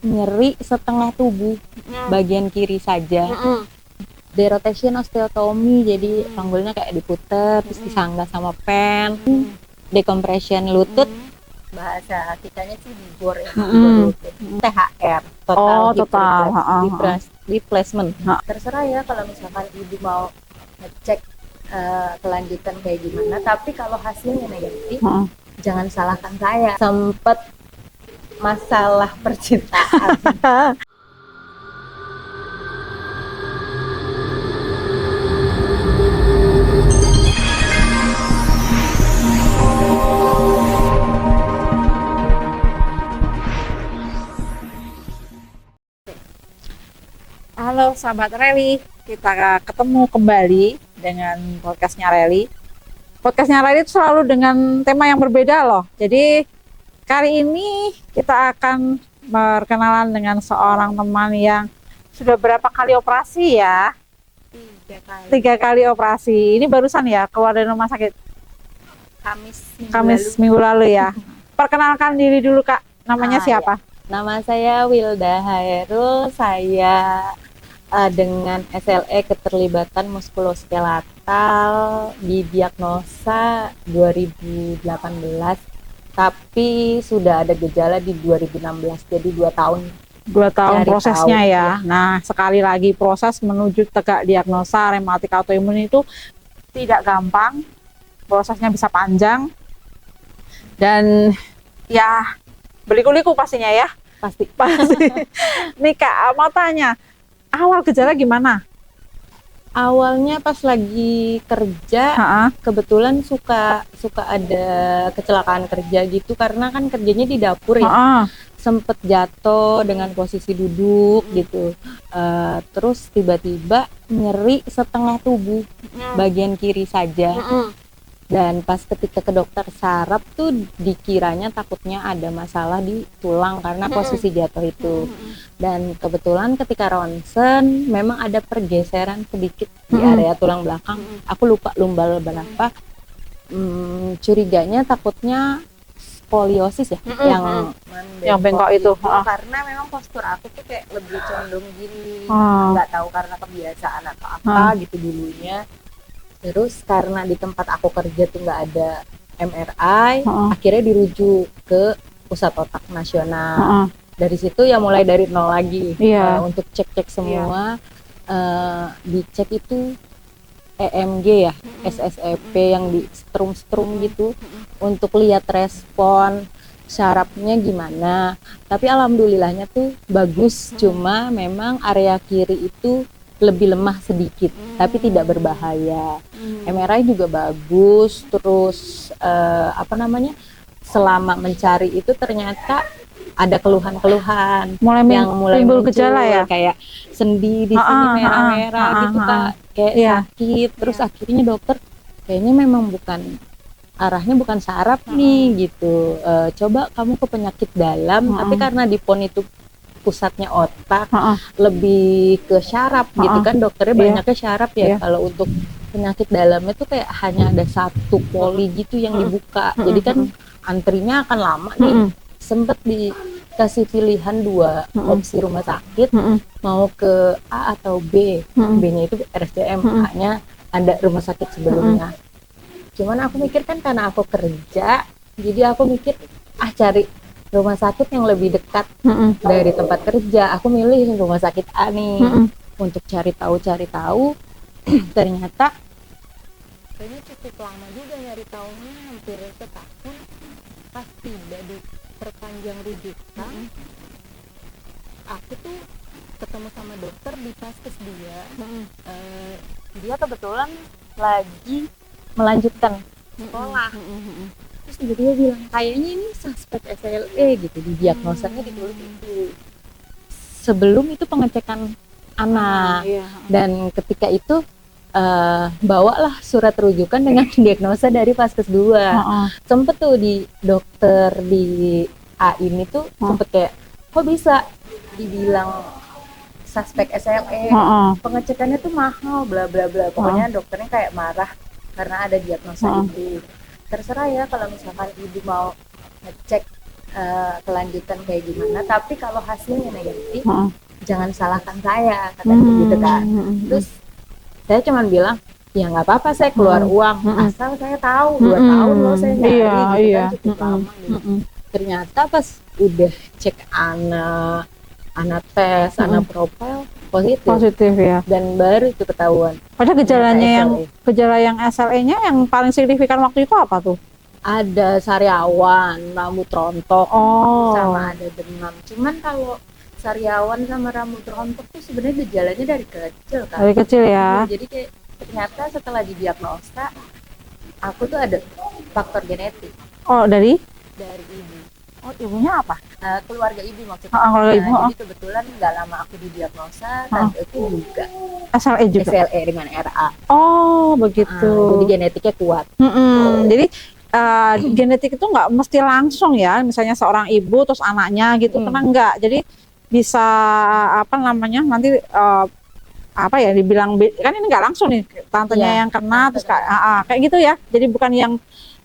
nyeri setengah tubuh, bagian kiri saja. Derotation osteotomy, jadi panggulnya kayak diputer terus disanggah sama pen. Decompression lutut, bahasa kitanya sih digor ya, digor lutut. THR, total hip total. replacement. Terserah ya kalau misalkan ibu mau ngecek kelanjutan kayak gimana, tapi kalau hasilnya negatif, jangan salahkan saya. Sempet masalah percintaan. Halo sahabat Reli, kita ketemu kembali dengan podcastnya Reli. Podcastnya Reli itu selalu dengan tema yang berbeda loh. Jadi kali ini kita akan berkenalan dengan seorang teman yang sudah berapa kali operasi ya? 3 kali operasi. Ini barusan ya keluar dari rumah sakit? Kamis minggu lalu ya. Perkenalkan diri dulu Kak, namanya siapa? Ya. Nama saya Wilda Hairul, saya dengan SLE keterlibatan muskuloskeletal didiagnosa 2018, tapi sudah ada gejala di 2016, jadi 2 tahun. 2 tahun prosesnya ya. Nah, sekali lagi proses menuju tegak diagnosa rematik autoimun itu tidak gampang, prosesnya bisa panjang dan ya berliku-liku pastinya ya. Pasti. Nih Kak, mau tanya, awal gejala gimana? Awalnya pas lagi kerja, kebetulan suka ada kecelakaan kerja gitu, karena kan kerjanya di dapur ya. Sempet jatuh dengan posisi duduk gitu, terus tiba-tiba nyeri setengah tubuh, bagian kiri saja. Dan pas ketika ke dokter saraf tuh dikiranya takutnya ada masalah di tulang karena posisi jatuh itu. Dan kebetulan ketika ronsen memang ada pergeseran sedikit di area tulang belakang. Aku lupa lumbal berapa. Curiganya takutnya skoliosis ya, yang bengkok itu. Karena memang postur aku tuh kayak lebih condong gini. Nggak tahu karena kebiasaan atau apa gitu dulunya. Terus karena di tempat aku kerja tuh nggak ada MRI, akhirnya dirujuk ke Pusat Otak Nasional. Dari situ ya mulai dari nol lagi. Untuk cek-cek semua, dicek itu EMG ya, SSEP yang di strum gitu, untuk lihat respon syarafnya gimana. Tapi alhamdulillahnya tuh bagus, cuma memang area kiri itu lebih lemah sedikit, tapi tidak berbahaya. MRI juga bagus. Terus selama mencari itu ternyata ada keluhan-keluhan yang mulai timbul gejala ya, kayak sendi di sini merah-merah gitu Kak, kayak sakit. Terus akhirnya dokter kayaknya memang arahnya bukan saraf nih gitu. Coba kamu ke penyakit dalam, tapi karena di PON itu pusatnya otak, lebih ke syaraf gitu kan, dokternya banyaknya syaraf ya. Kalau untuk penyakit dalamnya tuh kayak hanya ada 1 poli gitu yang dibuka, jadi kan antrinya akan lama nih. Sempet dikasih pilihan 2 opsi rumah sakit, mau ke A atau B. B-nya itu RSCM, A-nya ada rumah sakit sebelumnya. Cuman aku mikir kan karena aku kerja, jadi aku mikir cari rumah sakit yang lebih dekat dari tempat kerja. Aku milih rumah sakit A nih. Untuk cari tahu ternyata kayaknya cukup lama juga nyari tahunya, hampir setahun. Pas tiba di perpanjang rujukan, aku tuh ketemu sama dokter di Paskes dia. Dia kebetulan lagi melanjutkan sekolah. Terus dia bilang kayaknya ini suspek SLE gitu, didiagnosanya ditulis itu. Sebelum itu pengecekan anak. Dan ketika itu bawalah surat rujukan dengan diagnosa dari Paskes 2. Sempet tuh di dokter di A ini tuh sempet kayak, kok bisa dibilang suspek SLE, pengecekannya tuh mahal bla bla bla. Pokoknya dokternya kayak marah karena ada diagnosa itu. Terserah ya kalau misalkan ibu mau ngecek kelanjutan kayak gimana, tapi kalau hasilnya negatif jangan salahkan saya, katanya gitu kan. Terus saya cuman bilang ya nggak apa-apa, saya keluar uang asal saya tahu 2 tahun loh saya nyari gitu kan, cukup lama gitu. Ternyata pas udah cek anak tes, anak profil positif ya, dan baru itu ketahuan. Padahal gejala yang SLE-nya yang paling signifikan waktu itu apa tuh? Ada sariawan, rambut rontok, sama ada demam. Cuman kalau sariawan sama rambut rontok tuh sebenarnya gejalanya dari kecil kan. Dari kecil ya. Jadi kayak ternyata setelah didiagnosa aku tuh ada faktor genetik. Oh, dari ibu. Oh, ibunya apa? Keluarga ibu maksudnya. Keluarga ibu. Jadi kebetulan nggak lama aku didiagnosa, tanteku juga SLE juga. SLE dengan RA. Oh, begitu. Jadi genetiknya kuat. Jadi genetik itu nggak mesti langsung ya, misalnya seorang ibu terus anaknya gitu, karena enggak. Jadi bisa nanti dibilang kan ini nggak langsung nih tantenya yang kena terus kayak gitu ya. Jadi bukan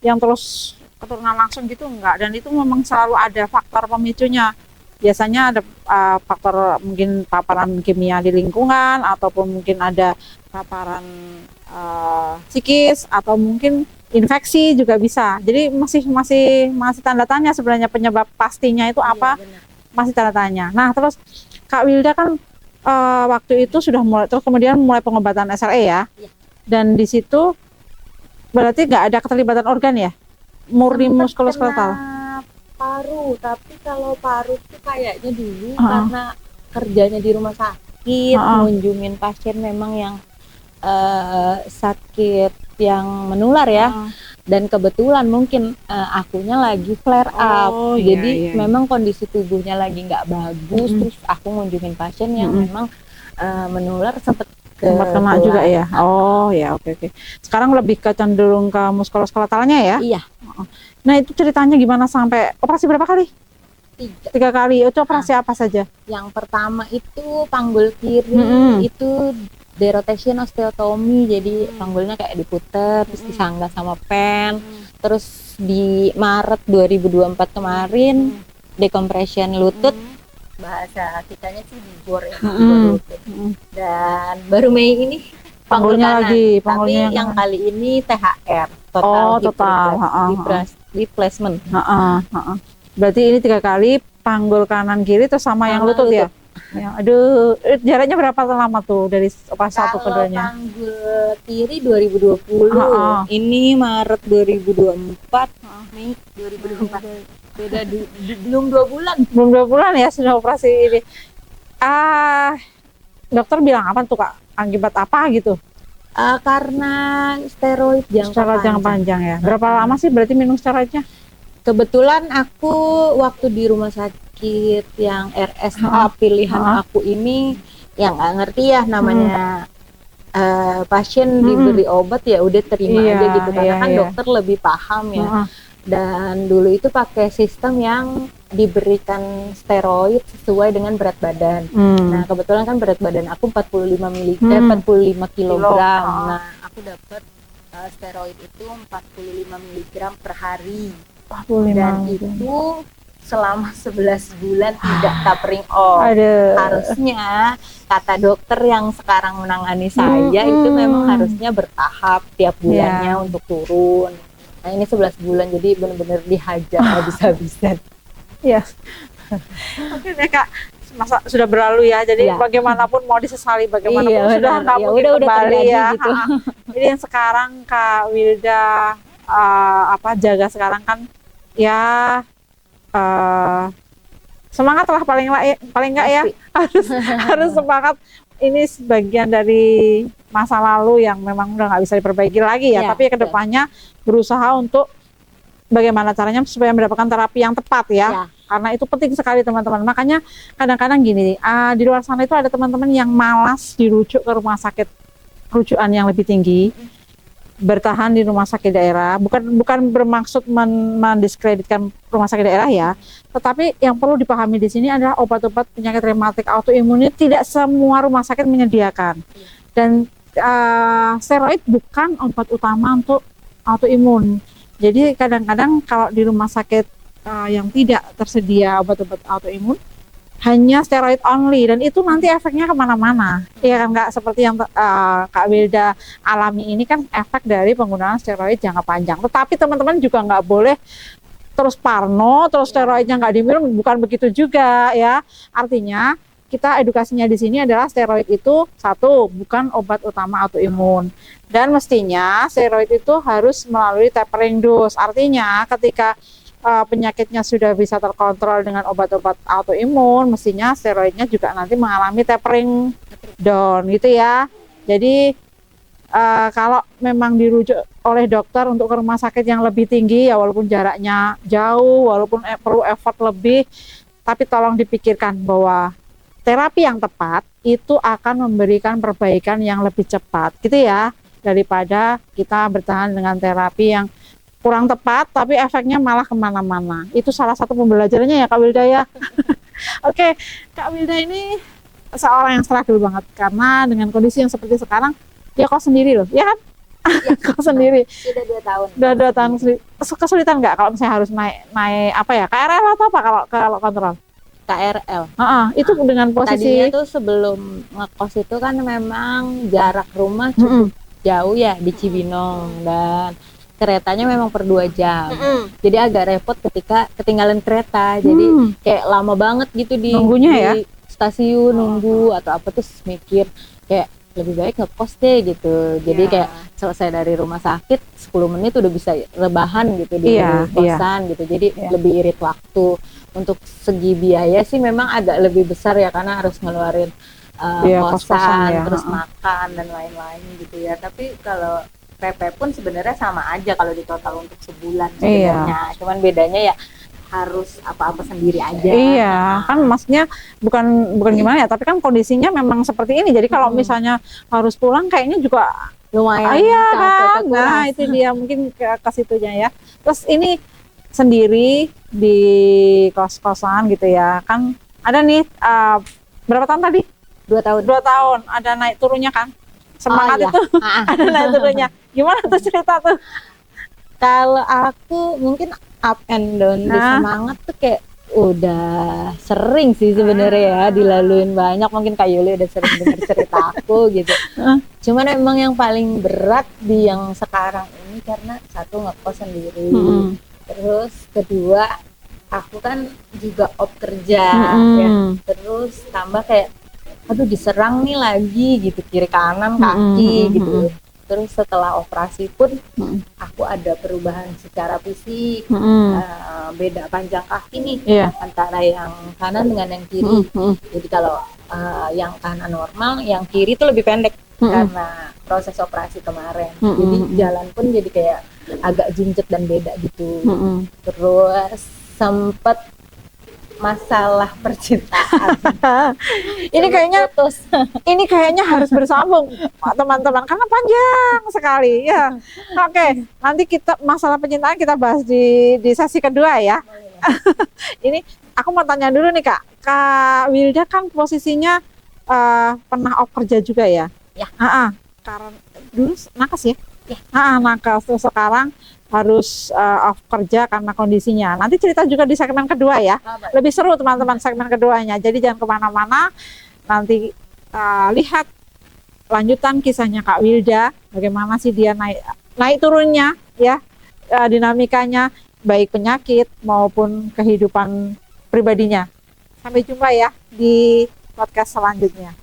yang terus keturunan langsung gitu, enggak. Dan itu memang selalu ada faktor pemicunya. Biasanya ada faktor mungkin paparan kimia di lingkungan, ataupun mungkin ada paparan psikis, atau mungkin infeksi juga bisa. Jadi masih tanda tanya sebenarnya, penyebab pastinya itu apa, masih tanda tanya. Nah, terus Kak Wilda kan waktu itu sudah kemudian mulai pengobatan SLE ya. Dan di situ berarti nggak ada keterlibatan organ ya? Murni muskuloskeletal. Paru, tapi kalau paru itu kayaknya dulu karena kerjanya di rumah sakit, ngunjungin pasien memang yang sakit yang menular ya. Dan kebetulan mungkin akunya lagi flare up, jadi memang kondisi tubuhnya lagi nggak bagus. Terus aku ngunjungin pasien yang memang menular, sempat kena juga ya. Oh ya, oke. Sekarang lebih cenderung ke muskuloskeletalnya ya? Iya. Nah, itu ceritanya gimana sampai operasi berapa kali? 3 kali. Itu operasi apa saja? Yang pertama itu panggul kiri, itu derotation osteotomy, jadi panggulnya kayak diputer terus disanggah sama pen. Terus di Maret 2024 kemarin decompression lutut, bahasa kitanya sih dibor ya, lutut. Dan baru Mei ini panggulnya lagi, panggulnya tapi yang kali ini THR, total replacement. Berarti ini 3 kali panggul kanan kiri terus sama yang lutut ya? Ya, aduh, jaraknya berapa lama tuh dari operasi satu ke keduanya? Panggul kiri 2020, ini Maret 2024, Mei 2024. Beda belum 2 bulan. Belum 2 bulan ya sudah operasi ini. Dokter bilang apa tuh Kak? Akibat apa gitu? Karena steroid jangka panjang ya. Berapa lama sih berarti minum steroidnya? Kebetulan aku waktu di rumah sakit yang RSA pilihan aku ini, yang nggak ngerti ya namanya pasien diberi obat ya udah terima aja gitu, karena kan dokter lebih paham ya. Dan dulu itu pakai sistem yang diberikan steroid sesuai dengan berat badan. Nah, kebetulan kan berat badan aku 45 kilogram. Nah, aku dapat steroid itu 45 mg per hari. Dan itu selama 11 bulan tidak tapering off. Harusnya kata dokter yang sekarang menangani saya itu memang harusnya bertahap tiap bulannya untuk turun. Nah, ini 11 bulan jadi benar-benar dihajar habis-habisan. Iya. Oke deh Kak, masa sudah berlalu ya. Jadi bagaimanapun mau disesali bagaimanapun sudah nggak mungkin kembali ya. Gitu. Jadi yang sekarang Kak Wilda jaga sekarang kan ya semangat lah paling nggak ya, harus semangat. Ini sebagian dari masa lalu yang memang udah nggak bisa diperbaiki lagi ya, tapi kedepannya berusaha untuk bagaimana caranya supaya mendapatkan terapi yang tepat ya. Karena itu penting sekali teman-teman. Makanya kadang-kadang gini, di luar sana itu ada teman-teman yang malas dirujuk ke rumah sakit rujukan yang lebih tinggi, bertahan di rumah sakit daerah. Bukan bermaksud mendiskreditkan rumah sakit daerah ya, tetapi yang perlu dipahami di sini adalah obat-obat penyakit reumatik autoimun ini tidak semua rumah sakit menyediakan. Dan steroid bukan obat utama untuk autoimun. Jadi kadang-kadang kalau di rumah sakit yang tidak tersedia obat-obat autoimun, hanya steroid only, dan itu nanti efeknya kemana-mana. Ya kan, nggak seperti yang Kak Wilda alami ini kan efek dari penggunaan steroid jangka panjang. Tetapi teman-teman juga nggak boleh terus parno, terus steroidnya nggak diminum, bukan begitu juga ya. Artinya kita edukasinya di sini adalah steroid itu satu, bukan obat utama autoimun. Dan mestinya steroid itu harus melalui tapering dose. Artinya ketika penyakitnya sudah bisa terkontrol dengan obat-obat autoimun, mestinya steroidnya juga nanti mengalami tapering down gitu ya. Jadi kalau memang dirujuk oleh dokter untuk ke rumah sakit yang lebih tinggi ya, walaupun jaraknya jauh, walaupun perlu effort lebih, tapi tolong dipikirkan bahwa terapi yang tepat itu akan memberikan perbaikan yang lebih cepat gitu ya, daripada kita bertahan dengan terapi yang kurang tepat tapi efeknya malah kemana-mana. Itu salah satu pembelajarannya ya Kak Wilda ya. Oke, Kak Wilda ini seorang yang struggle banget karena dengan kondisi yang seperti sekarang dia kos sendiri loh, ya kan? Ya, kos sendiri. Sudah 2 tahun. Udah 2 tahun. Kesulitan nggak kalau misalnya harus naik apa ya, KRL atau apa kalau kontrol? KRL. Itu dengan posisi tadinya tuh sebelum ngekos itu kan memang jarak rumah cukup jauh ya di Cibinong, dan keretanya memang per 2 jam. Jadi agak repot ketika ketinggalan kereta. Jadi kayak lama banget gitu di stasiun nunggu atau apa, terus mikir kayak lebih baik ngekos deh gitu. Jadi kayak selesai dari rumah sakit 10 menit udah bisa rebahan gitu di kosan gitu. Jadi lebih irit waktu. Untuk segi biaya sih memang agak lebih besar ya, karena harus ngeluarin kosan, terus makan dan lain-lain gitu ya. Tapi kalau PP pun sebenarnya sama aja kalau di total untuk sebulan sebenarnya. Cuman bedanya ya harus apa-apa sendiri aja. Iya, kan maksudnya bukan gimana ya, tapi kan kondisinya memang seperti ini. Jadi kalau misalnya harus pulang kayaknya juga lumayan. Iya kan. Nah, itu dia mungkin ke situnya ya. Terus ini sendiri di kos-kosan gitu ya. Kan ada nih berapa tahun tadi? 2 tahun. 2 tahun. Ada naik turunnya kan? Semangat itu. Ada naik turunnya. Gimana tuh cerita tuh? Kalau aku mungkin up and down di semangat tuh kayak udah sering sih sebenarnya ya dilaluin banyak. Mungkin Kak Yuli udah sering dengar cerita aku gitu. Cuman emang yang paling berat di yang sekarang ini karena satu ngekos sendiri. Terus kedua aku kan juga off kerja ya. Terus tambah kayak aduh diserang nih lagi gitu, kiri kanan kaki gitu. Terus setelah operasi pun aku ada perubahan secara fisik, beda panjang kaki nih antara yang kanan dengan yang kiri. Jadi kalau yang kanan normal, yang kiri tuh lebih pendek karena proses operasi kemarin. Jadi jalan pun jadi kayak agak jinjek dan beda gitu. Terus sempet masalah percintaan. Ini kayaknya harus bersambung teman-teman karena panjang sekali ya. Oke, nanti kita masalah percintaan kita bahas di sesi kedua ya. Ini aku mau tanya dulu nih Kak Wilda kan posisinya pernah off kerja juga ya? Ya. Karena dulu nakes ya? Ya. Nakes, terus sekarang harus off kerja karena kondisinya. Nanti cerita juga di segmen kedua ya. Lebih seru teman-teman segmen keduanya. Jadi jangan kemana-mana. Nanti lihat lanjutan kisahnya Kak Wilda. Bagaimana sih dia naik turunnya ya, dinamikanya baik penyakit maupun kehidupan pribadinya. Sampai jumpa ya di podcast selanjutnya.